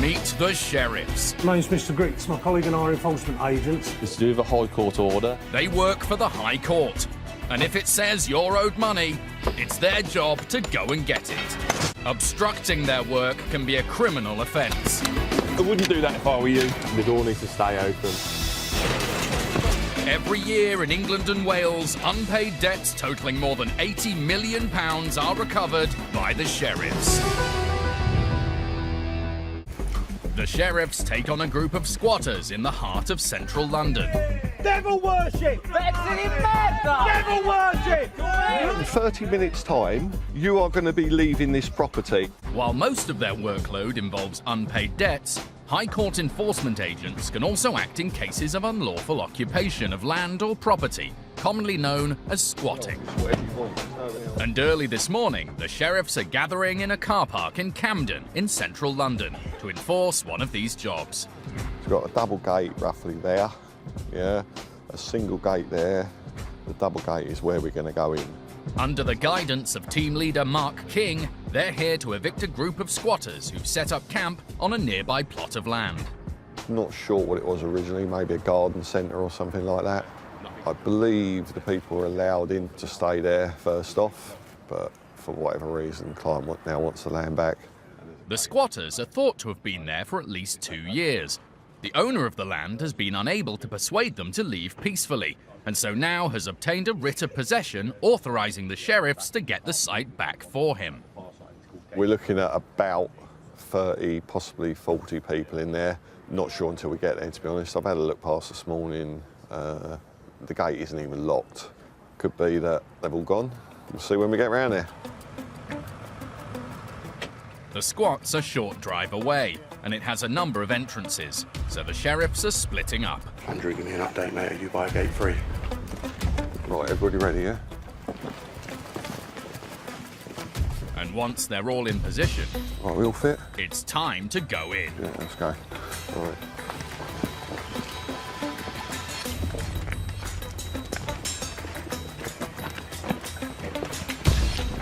Meet the sheriffs. My name's Mr. Griggs. My colleague and I are enforcement agents. It's to do with a High Court order. They work for the High Court. And if it says you're owed money, it's their job to go and get it. Obstructing their work can be a criminal offence. I wouldn't do that if I were you. The door needs to stay open. Every year in England and Wales, unpaid debts totalling more than £80 million are recovered by the sheriffs. The sheriffs take on a group of squatters in the heart of central London. Devil worship! Devil worship! In 30 minutes' time, you are going to be leaving this property. While most of their workload involves unpaid debts, High Court enforcement agents can also act in cases of unlawful occupation of land or property, commonly known as squatting. And early this morning, the sheriffs are gathering in a car park in Camden, in central London, to enforce one of these jobs. It's got a double gate roughly there, yeah, a single gate there. The double gate is where we're going to go in. Under the guidance of team leader Mark King, they're here to evict a group of squatters who've set up camp on a nearby plot of land. Not sure what it was originally, maybe a garden centre or something like that. I believe the people were allowed in to stay there first off, but for whatever reason, the client now wants the land back. The squatters are thought to have been there for at least 2 years. The owner of the land has been unable to persuade them to leave peacefully, and so now has obtained a writ of possession authorising the sheriffs to get the site back for him. We're looking at about 30, possibly 40 people in there. Not sure until we get there, to be honest. I've had a look past this morning. The gate isn't even locked. Could be that they've all gone. We'll see when we get round there. The squat's a short drive away, and it has a number of entrances, so the sheriffs are splitting up. Andrew, give me an update, mate. Are you by gate 3? Right, everybody ready, yeah? And once they're all in position, Right, we all fit? it's time to go in. Yeah, let's go. All right.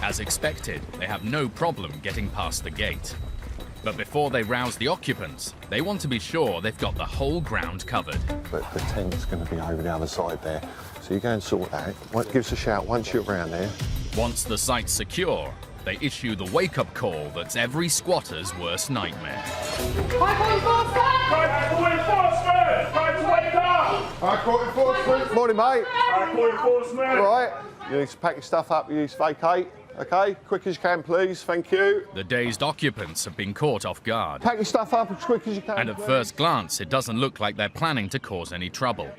As expected, they have no problem getting past the gate. But before they rouse the occupants, they want to be sure they've got the whole ground covered. But the tent's going to be over the other side there. So you go and sort that. Give us a shout once you're around there. Once the site's secure, they issue the wake-up call that's every squatter's worst nightmare. Morning, mate. Enforcement! Right, you need to pack your stuff up, you need to vacate. OK, quick as you can, please. Thank you. The dazed occupants have been caught off guard. Pack your stuff up as quick as you can, And at please. first glance, it doesn't look like they're planning to cause any trouble.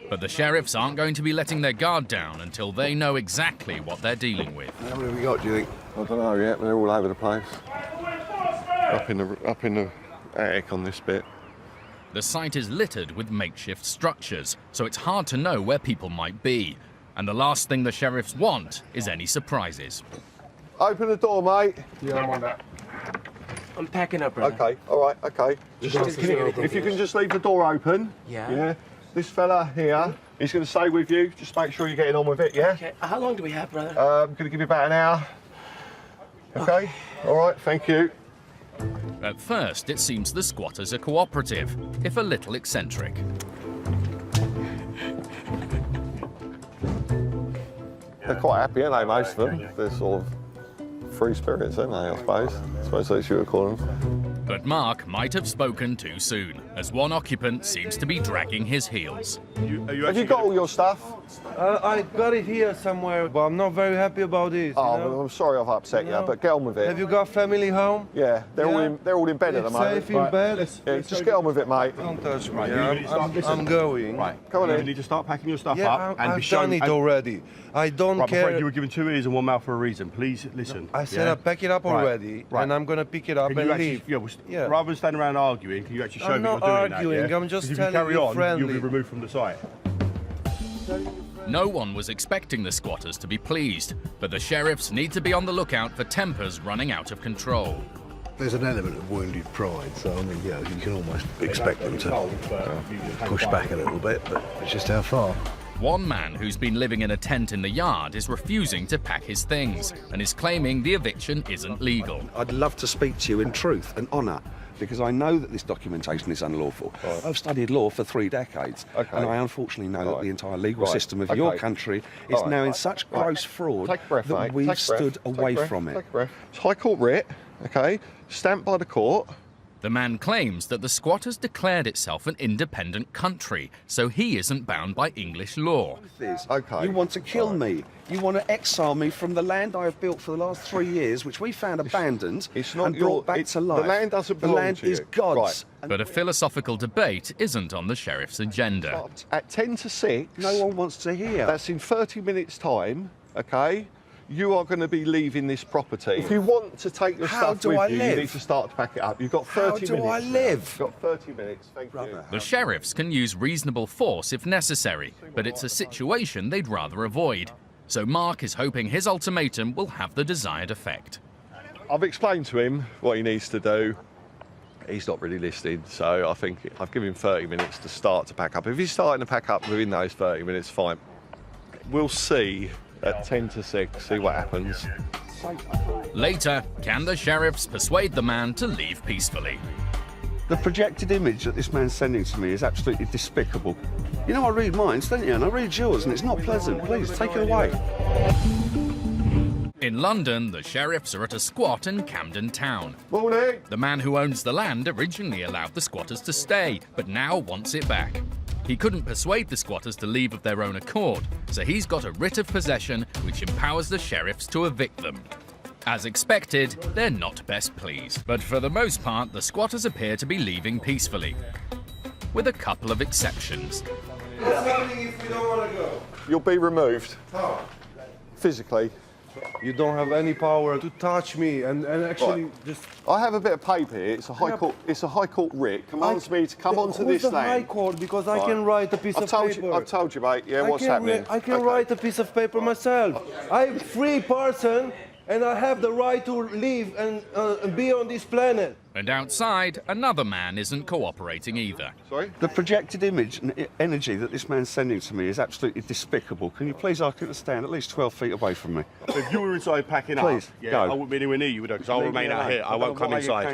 But the sheriffs aren't going to be letting their guard down until they know exactly what they're dealing with. How many have we got, do you think? I don't know yet, but they're all over the place. Up in the attic on this bit. The site is littered with makeshift structures, so it's hard to know where people might be. And the last thing the sheriffs want is any surprises. Open the door, mate. Yeah, I'm on that. I'm packing up, brother. OK, all right, OK. If you can just leave the door open. Yeah. This fella here, he's going to stay with you. Just make sure you're getting on with it, yeah? Okay, how long do we have, brother? I'm going to give you about an hour. OK? All right, thank you. At first, it seems the squatters are cooperative, if a little eccentric. They're quite happy, aren't they, most of them? They're sort of free spirits, aren't they, I suppose? I suppose that's what you would call them. But Mark might have spoken too soon, as one occupant seems to be dragging his heels. Have you got all your stuff? I got it here somewhere, but I'm not very happy about this. Oh, you know? I'm sorry I've upset you, but get on with it. Have you got family home? Yeah, they're all in bed at the moment. Safe in bed? Yeah, just get on with it, mate. Don't touch me. Right, yeah, you need to start- listen. I'm going. Right, Come on you in. need to start packing your stuff Yeah, up and be I've shown. done it already. I don't Right, care. Fred, you were given 2 ears and 1 mouth for a reason. Please listen. I said yeah? I pack it up Right, already, right. and I'm gonna pick it up Can you and actually, leave. yeah, rather than standing around arguing, can you actually show I'm me not you're doing arguing, that? Yeah? I'm just 'Cause telling if you carry you on, friendly. you'll be removed from the site. No one was expecting the squatters to be pleased, but the sheriffs need to be on the lookout for tempers running out of control. There's an element of wounded pride, so I mean, yeah, you can almost expect them to push back a little bit, but it's just how far. One man who's been living in a tent in the yard is refusing to pack his things and is claiming the eviction isn't legal. I'd love to speak to you in truth and honour, because I know that this documentation is unlawful. I've studied law for 3 decades, and I unfortunately know that the entire legal system of your country is now in such gross fraud that we've stood away from it. It's High Court writ, okay, stamped by the court. The man claims that the squatters declared itself an independent country, so he isn't bound by English law. You want to kill me. You want to exile me from the land I have built for the last 3 years, which we found abandoned and brought back to life. The land doesn't belong to you. The land is God's. But a philosophical debate isn't on the sheriff's agenda. At 10 to 6... No one wants to hear. That's in 30 minutes' time, okay? You are going to be leaving this property. If you want to take your stuff with you, you need to start to pack it up. You've got 30 minutes. How do I live? You've got 30 minutes, thank you. The sheriffs can use reasonable force if necessary, but it's a situation they'd rather avoid. So Mark is hoping his ultimatum will have the desired effect. I've explained to him what he needs to do. He's not really listening, so I think I've given him 30 minutes to start to pack up. If he's starting to pack up within those 30 minutes, fine. We'll see at 10 to 6, see what happens. Later, can the sheriffs persuade the man to leave peacefully? The projected image that this man's sending to me is absolutely despicable. You know I read minds, don't you? And I read yours, and it's not pleasant. Please, take it away. In London, the sheriffs are at a squat in Camden town. Morning! The man who owns the land originally allowed the squatters to stay, but now wants it back. He couldn't persuade the squatters to leave of their own accord, so he's got a writ of possession which empowers the sheriffs to evict them. As expected, they're not best pleased, but for the most part, the squatters appear to be leaving peacefully, with a couple of exceptions. What's happening if we don't want to go? You'll be removed. How? Physically. You don't have any power to touch me and actually just... I have a bit of paper here. It's a high court. It's a high court writ. Commands me to come onto this Who's the land. High Court? Because I can write a piece of paper. I've told you, mate. Yeah, what's happening? I can write a piece of paper myself. I'm a free person, and I have the right to live and be on this planet. And outside, another man isn't cooperating either. Sorry? The projected image and energy that this man's sending to me is absolutely despicable. Can you please ask him to stand at least 12 feet away from me? If you were inside packing Please, up, go. I wouldn't be anywhere near you, because I'll remain out here. I won't come inside.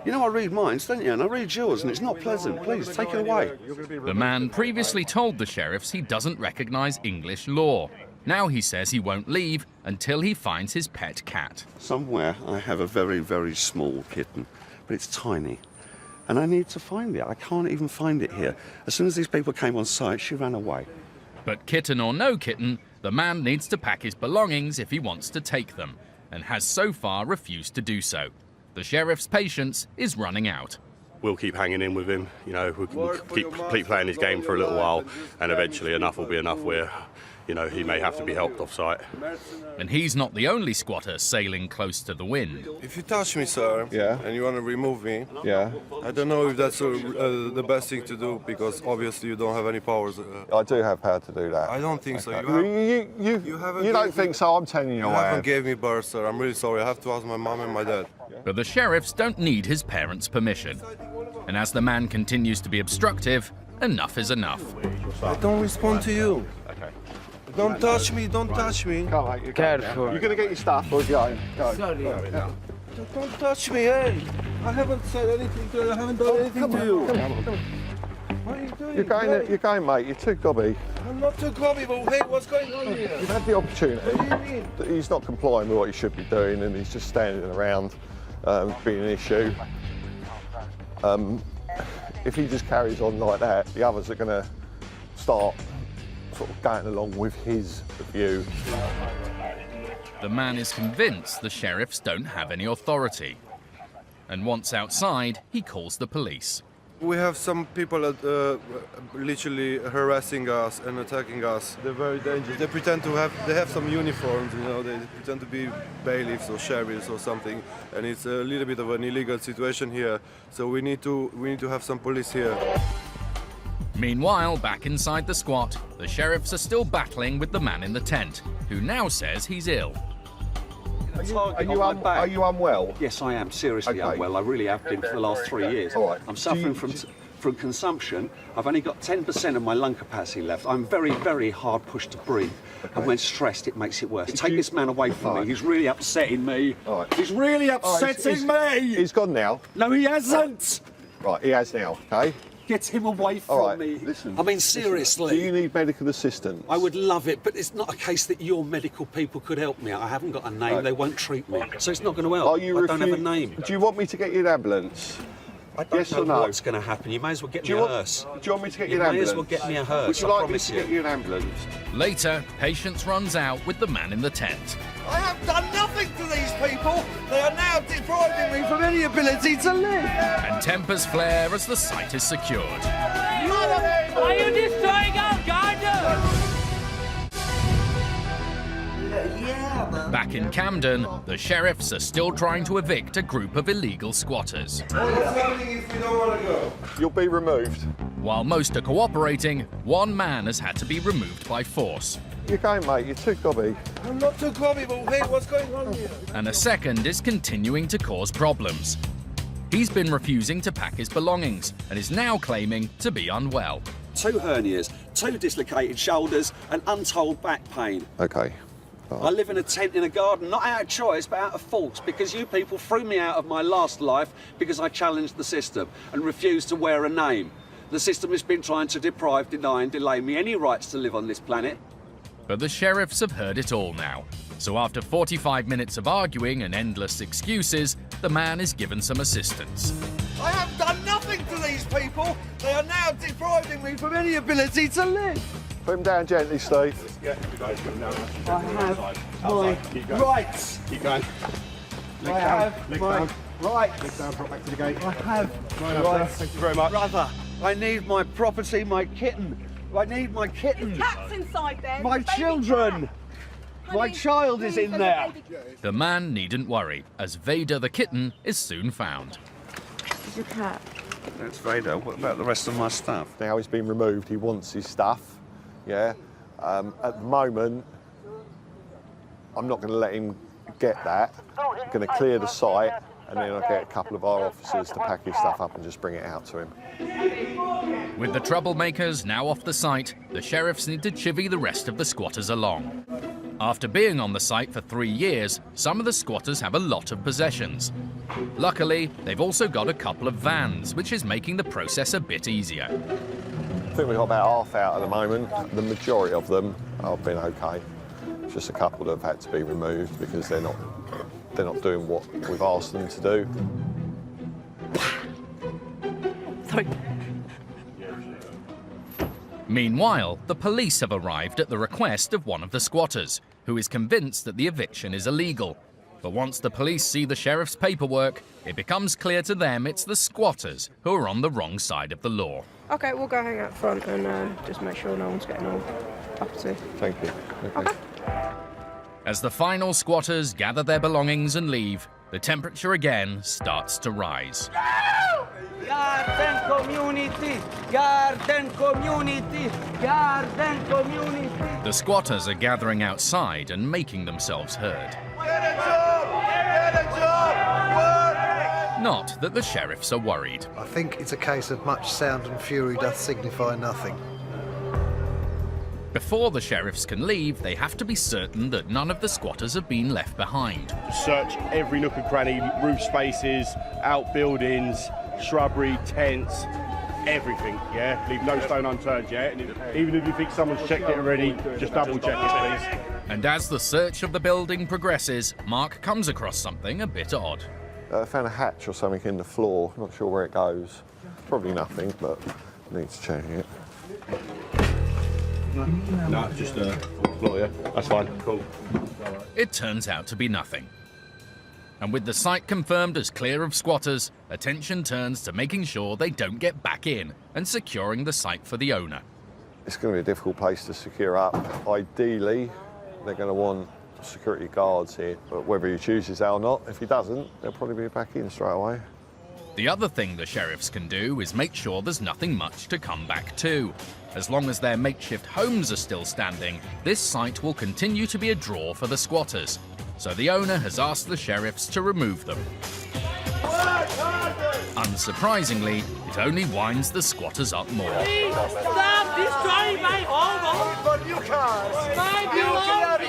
You know I read minds, don't you? And I read yours, and it's not pleasant. Please, take it away. The man previously told the sheriffs he doesn't recognise English law. Now he says he won't leave until he finds his pet cat. Somewhere I have a very, very small kitten, but it's tiny. And I need to find it. I can't even find it here. As soon as these people came on site, she ran away. But kitten or no kitten, the man needs to pack his belongings if he wants to take them, and has so far refused to do so. The sheriff's patience is running out. We'll keep hanging in with him, you know, we'll keep playing his game for a little while, and eventually enough will be enough where, you know, he may have to be helped off site. And he's not the only squatter sailing close to the wind. If you touch me, sir, and you want to remove me, I don't know if that's the best thing to do, because obviously you don't have any powers. I do have power to do that. I don't think so. You don't think so? I'm telling you, You I haven't have. gave me birth, sir. I'm really sorry. I have to ask my mom and my dad. But the sheriffs don't need his parents' permission. And as the man continues to be obstructive, enough is enough. I don't respond to you. Okay. Don't touch me, don't touch me. Come on, mate. Careful. You're going to get your stuff or go? Sorry. Don't touch me, hey. I haven't said anything to you. I haven't done anything to you. Come on. What are you doing? You're going, mate. You're too gobby. I'm not too gobby, but wait, what's going on here? You've had the opportunity. What do you mean? He's not complying with what he should be doing, and he's just standing around being an issue. If he just carries on like that, the others are going to start sort of going along with his view. The man is convinced the sheriffs don't have any authority. And once outside, he calls the police. We have some people literally harassing us and attacking us. They're very dangerous. They pretend to have some uniforms, you know, they pretend to be bailiffs or sheriffs or something, and it's a little bit of an illegal situation here. So we need to have some police here. Meanwhile, back inside the squat, the sheriffs are still battling with the man in the tent, who now says he's ill. Are you unwell? Yes, I am seriously unwell. I really have been for the last 3 years. All right. I'm suffering from... from consumption. I've only got 10% of my lung capacity left. I'm very, very hard pushed to breathe. And when stressed, it makes it worse. Take this man away from me. He's really upsetting me. He's really upsetting me. He's gone now. No, he hasn't. Right, he has now, okay? Get him away from me. Listen. I mean, seriously. Do you need medical assistance? I would love it, but it's not a case that your medical people could help me. I haven't got a name. They won't treat me. So it's not going to help. I don't have a name. Do you want me to get you an ambulance? I don't know what's going to happen. You may as well get me a hearse. Do you want me to get you an ambulance? You may as well get me a hearse. Would you like me to get you an ambulance? Later, patience runs out with the man in the tent. I have done nothing to these people. They are now depriving me from any ability to live. And tempers flare as the site is secured. Are you destroying our garden? Yeah, man. Back in Camden, the sheriffs are still trying to evict a group of illegal squatters. What's happening if we don't want to go? You'll be removed. While most are cooperating, one man has had to be removed by force. You're going, mate. You're too gobby. I'm not too gobby, but wait, what's going on here? And a second is continuing to cause problems. He's been refusing to pack his belongings and is now claiming to be unwell. 2 hernias, 2 dislocated shoulders, and untold back pain. Okay. I live in a tent in a garden, not out of choice, but out of force, because you people threw me out of my last life because I challenged the system and refused to wear a name. The system has been trying to deprive, deny and delay me any rights to live on this planet. But the sheriffs have heard it all now. So after 45 minutes of arguing and endless excuses, the man is given some assistance. I have done nothing to these people. They are now depriving me from any ability to live. Put him down gently, Steve. I have my rights. Keep going. I have my rights. Leg down, drop back to the gate. I have rights. Thank you very much. Brother, I need my property, my kitten. I need my kitten. Cat's inside there. My children. My child is in there. The man needn't worry, as Vader the kitten is soon found. This is your cat. That's Vader. What about the rest of my stuff? Now he's been removed. He wants his stuff. Yeah. At the moment, I'm not going to let him get that. I'm going to clear the site, and then I'll get a couple of our officers to pack his stuff up and just bring it out to him. With the troublemakers now off the site, the sheriffs need to chivvy the rest of the squatters along. After being on the site for 3 years, some of the squatters have a lot of possessions. Luckily, they've also got a couple of vans, which is making the process a bit easier. I think we've got about half out at the moment. The majority of them have been okay. Just a couple that have had to be removed because they're not doing what we've asked them to do. Sorry. Meanwhile, the police have arrived at the request of one of the squatters, who is convinced that the eviction is illegal. But once the police see the sheriff's paperwork, it becomes clear to them it's the squatters who are on the wrong side of the law. Okay, we'll go hang out front and just make sure no one's getting all uppity. Thank you. Okay. As the final squatters gather their belongings and leave, the temperature again starts to rise. Garden community! Garden community! Garden community! The squatters are gathering outside and making themselves heard. Get a job! Get a job! Not that the sheriffs are worried. I think it's a case of much sound and fury doth signify nothing. Before the sheriffs can leave, they have to be certain that none of the squatters have been left behind. Search every nook and cranny, roof spaces, outbuildings, shrubbery, tents, everything, yeah? Leave no stone unturned, yeah? And even if you think someone's checked it already, just double check it, please. And as the search of the building progresses, Mark comes across something a bit odd. I found a hatch or something in the floor. Not sure where it goes. Probably nothing, but I need to check it. No, just a floor, yeah? That's fine, cool. It turns out to be nothing. And with the site confirmed as clear of squatters, attention turns to making sure they don't get back in and securing the site for the owner. It's going to be a difficult place to secure up. Ideally, they're going to want security guards here, but whether he chooses that or not, if he doesn't, they'll probably be back in straight away. The other thing the sheriffs can do is make sure there's nothing much to come back to. As long as their makeshift homes are still standing, this site will continue to be a draw for the squatters. So the owner has asked the sheriffs to remove them. unsurprisingly, it only winds the squatters up more. Please stop destroying my home! But you can't. My belongings are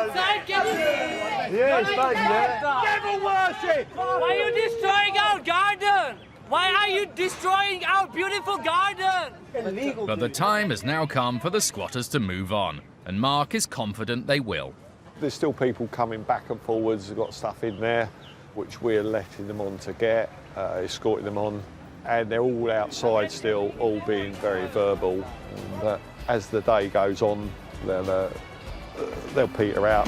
inside. Can you? Yes, thank you. Devil worship. Why are you destroying our garden? Why are you destroying our beautiful garden? But the time has now come for the squatters to move on, and Mark is confident they will. There's still people coming back and forwards, they've got stuff in there, which we're letting them on to get, escorting them on, and they're all outside still, all being very verbal. And, as the day goes on, they'll peter out.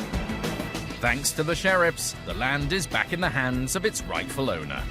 Thanks to the sheriffs, the land is back in the hands of its rightful owner.